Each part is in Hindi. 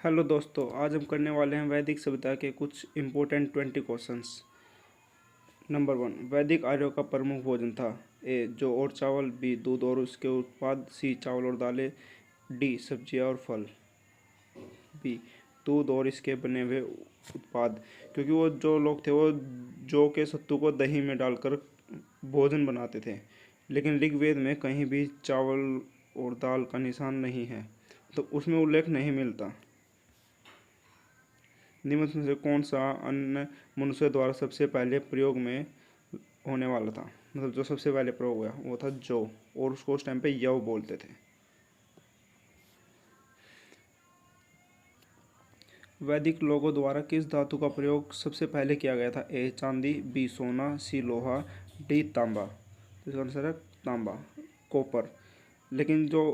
हेलो दोस्तों, आज हम करने वाले हैं वैदिक सभ्यता के कुछ इम्पोर्टेंट 20 क्वेश्चंस। नंबर 1, वैदिक आर्यों का प्रमुख भोजन था। ए जौ और चावल, बी दूध और उसके उत्पाद, सी चावल और दालें, डी सब्जियां और फल। बी दूध और इसके बने हुए उत्पाद, क्योंकि वो जो लोग थे वो जौ के सत्तू को दही में डालकर भोजन बनाते थे। लेकिन ऋग्वेद में कहीं भी चावल और दाल का निशान नहीं है, तो उसमें उल्लेख नहीं मिलता। निम्न में से कौन सा अन्न मनुष्य द्वारा सबसे पहले प्रयोग में होने वाला था, मतलब जो सबसे पहले प्रयोग हुआ वो था जौ, और उसको उस टाइम पे यव बोलते थे। वैदिक लोगों द्वारा किस धातु का प्रयोग सबसे पहले किया गया था? ए चांदी, बी सोना, सी लोहा, डी तांबा। तो इसका आंसर है तांबा, कॉपर। लेकिन जो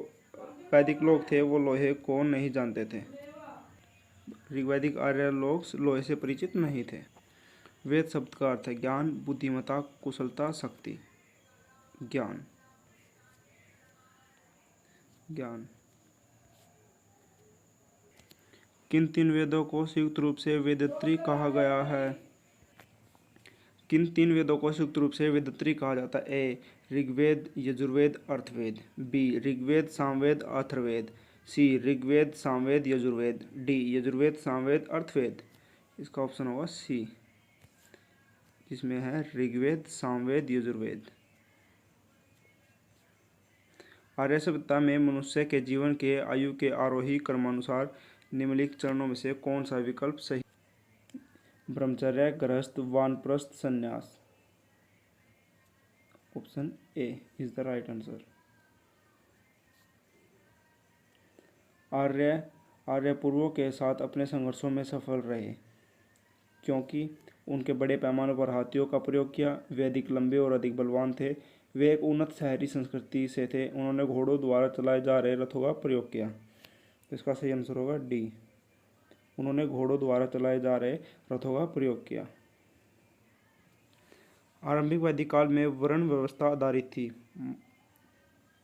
वैदिक लोग थे वो लोहे को नहीं जानते थे। ऋग्वैदिक आर्य लोग लोहे से परिचित नहीं थे। वेद शब्द का अर्थ है ज्ञान, बुद्धिमत्ता, कुशलता, शक्ति। ज्ञान, ज्ञान। किन तीन वेदों को संयुक्त रूप से वेदत्रयी कहा गया है? किन तीन वेदों को संयुक्त रूप से वेदत्रयी कहा जाता है? ए ऋग्वेद, यजुर्वेद, अर्थवेद। बी ऋग्वेद, सामवेद, अथर्ववेद। सी ऋग्वेद, सामवेद, यजुर्वेद। डी यजुर्वेद, सामवेद, अर्थवेद। इसका ऑप्शन होगा सी, जिसमें है ऋग्वेद, सामवेद, यजुर्वेद। आर्य सभ्यता में मनुष्य के जीवन के आयु के आरोही क्रमानुसार निम्नलिखित चरणों में से कौन सा विकल्प सही? ब्रह्मचर्य, गृहस्थ, वानप्रस्थ, संन्यास। Option A is the right answer. आर्य पूर्वों के साथ अपने संघर्षों में सफल रहे, क्योंकि उनके बड़े पैमाने पर हाथियों का प्रयोग किया। वे अधिक लंबे और अधिक बलवान थे। वे एक उन्नत शहरी संस्कृति से थे। उन्होंने घोड़ों द्वारा चलाए जा रहे रथों का प्रयोग किया। इसका सही आंसर होगा डी, उन्होंने घोड़ों द्वारा चलाए जा रहे रथों का प्रयोग किया। आरंभिक वैदिक काल में वर्ण व्यवस्था आधारित थी।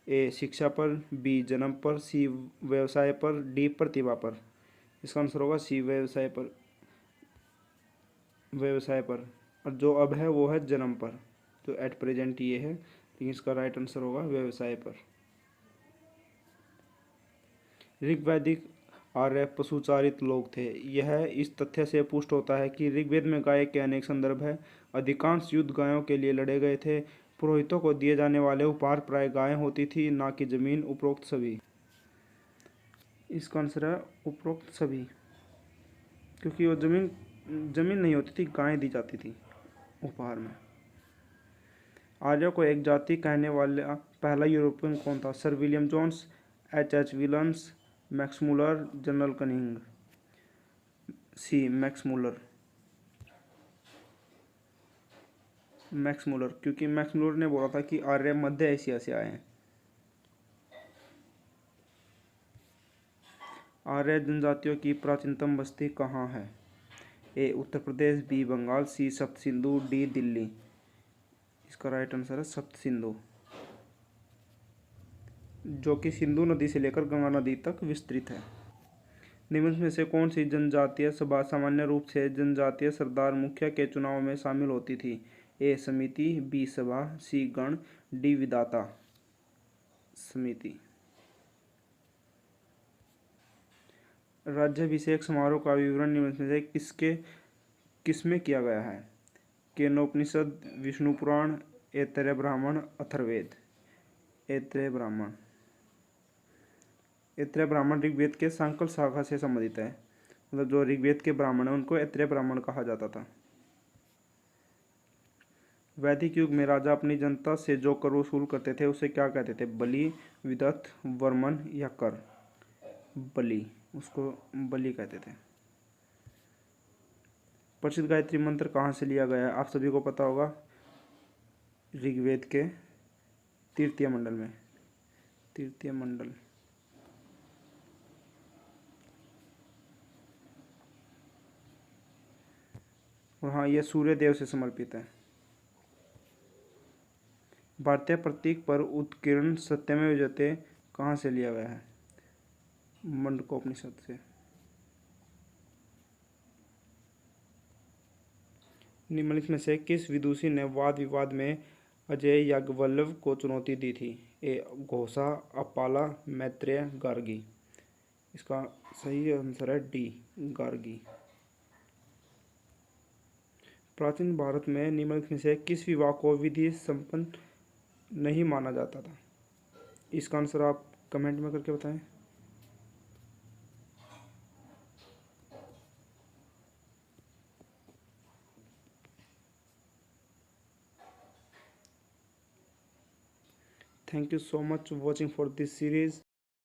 ए शिक्षा पर, बी जन्म पर, सी व्यवसाय पर, डी प्रतिभा पर। इसका आंसर होगा सी व्यवसाय पर। व्यवसाय पर, और जो अब है वो है जन्म पर। तो एट प्रेजेंट ये है, लेकिन इसका राइट आंसर होगा व्यवसाय पर। ऋग्वैदिक आर्य पशुचारित लोग थे। यह इस तथ्य से पुष्ट होता है कि ऋग्वेद में गाय के अनेक संदर्भ हैं। अधिकांश युद्ध गायों के लिए लड़े गए थे। पुरोहितों को दिए जाने वाले उपहार प्राय गायें होती थी, ना कि जमीन। उपरोक्त सभी। इसका आंसर है उपरोक्त सभी, क्योंकि वो जमीन नहीं होती थी, गायें दी जाती थी उपहार में। आर्यों को एक जाति कहने वाला पहला यूरोपियन कौन था? सर विलियम जोन्स, एच विलन्स, Max Muller, general Canning. C Max Muller. Max Muller, क्योंकि मैक्स मूलर ने बोला था कि आर्य मध्य एशिया से आए हैं। आर्य जनजातियों की प्राचीनतम बस्ती कहाँ है? ए उत्तर प्रदेश, बी बंगाल, सी सप्त सिंधु, डी दिल्ली। इसका राइट आंसर है सप्त सिंधु, जो कि सिंधु नदी से लेकर गंगा नदी तक विस्तृत है। निम्न में से कौन सी जनजातीय सभा सामान्य रूप से जनजातीय सरदार मुखिया के चुनाव में शामिल होती थी? ए समिति, बी सभा, सी गण, डी विधाता। समिति। राज्याभिषेक समारोह का विवरण निम्न में से किसमें किया गया है? केनोपनिषद, विष्णु पुराण, ऐतरेय ब्राह्मण, अथर्ववेद। ऐतरेय ब्राह्मण। ऐतरेय ब्राह्मण ऋग्वेद के सांकल शाखा से संबंधित है, मतलब जो ऋग्वेद के ब्राह्मण है उनको ऐतरेय ब्राह्मण कहा जाता था। वैदिक युग में राजा अपनी जनता से जो कर वसूल करते थे उसे क्या कहते थे? बलि, विदथ, वर्मन या कर? बलि, उसको बलि कहते थे। प्रसिद्ध गायत्री मंत्र कहाँ से लिया गया है? आप सभी को पता होगा, ऋग्वेद के तृतीय मंडल में। तृतीय मंडल। और हाँ, यह सूर्य देव से समर्पित है। भारतीय प्रतीक पर उत्कीर्ण सत्यमेव जयते कहाँ से लिया गया है? मुंडकोपनिषद से। निम्नलिखित में से किस विदुषी ने वाद विवाद में अजय याज्ञवल्क्य को चुनौती दी थी? ए घोषा, अपाला, मैत्रेय, गार्गी। इसका सही आंसर है डी, गार्गी। प्राचीन भारत में निम्नलिखित में से किस विवाह को विधि संपन्न नहीं माना जाता था? इसका आंसर आप कमेंट में करके बताएं। Thank you so much for watching for this series.